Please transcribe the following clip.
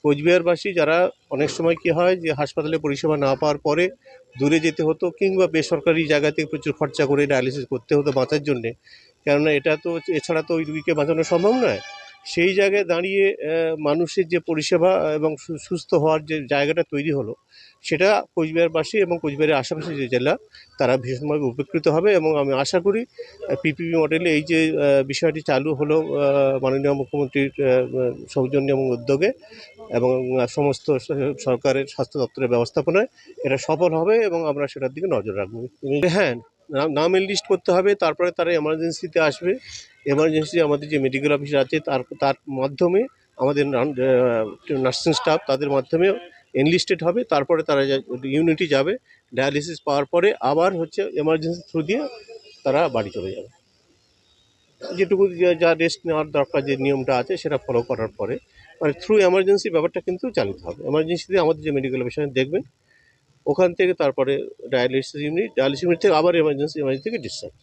কোচবিহারবাসী যারা অনেক সময় কি হয় যে হাসপাতালে পরিষেবা না পাওয়ার পরে দূরে যেতে হতো কিংবা বেসরকারি জায়গা থেকে প্রচুর খরচা করে ডায়ালিসিস করতে হতো বাঁচার জন্যে, কেননা এটা তো এছাড়া তো ওই রুগীকে বাঁচানো সম্ভব নয়। সেই জায়গায় দাঁড়িয়ে মানুষের যে পরিষেবা এবং সুস্থ হওয়ার যে জায়গাটা তৈরি হলো, সেটা কোচবিহারবাসী এবং কোচবিহারের আশেপাশে যে জেলা তারা ভীষণভাবে উপকৃত হবে। এবং আমি আশা করি পিপিপি মডেলে এই যে বিষয়টি চালু হলো মাননীয় মুখ্যমন্ত্রীর সৌজন্যে এবং উদ্যোগে এবং সমস্ত সরকারের স্বাস্থ্য দপ্তরের ব্যবস্থাপনায় এটা সফল হবে এবং আমরা সেটার দিকে নজর রাখবো। হ্যাঁ, নাম লিস্ট করতে হবে, তারপরে তারা এমার্জেন্সিতে আসবে। এমার্জেন্সি আমাদের যে মেডিকেল অফিস আছে তার মাধ্যমে আমাদের নার্সিং স্টাফ তাদের মাধ্যমে এনলিস্টেড হবে, তারপরে তারা ইউনিটি যাবে, ডায়ালিসিস পাওয়ার পরে আবার হচ্ছে এমার্জেন্সি থ্রু দিয়ে তারা বাড়ি চলে যাবে। যেটুকু যা রেস্ট নেওয়ার দরকার যে নিয়মটা আছে সেটা ফলো করার পরে মানে থ্রু এমার্জেন্সি ব্যাপারটা কিন্তু চালিত হবে। এমার্জেন্সিতে আমাদের যে মেডিকেল অফিসার দেখবেন, ওখান থেকে তারপরে ডায়ালিসিস ইউনিট থেকে আবার এমার্জেন্সি থেকে ডিসচার্জ।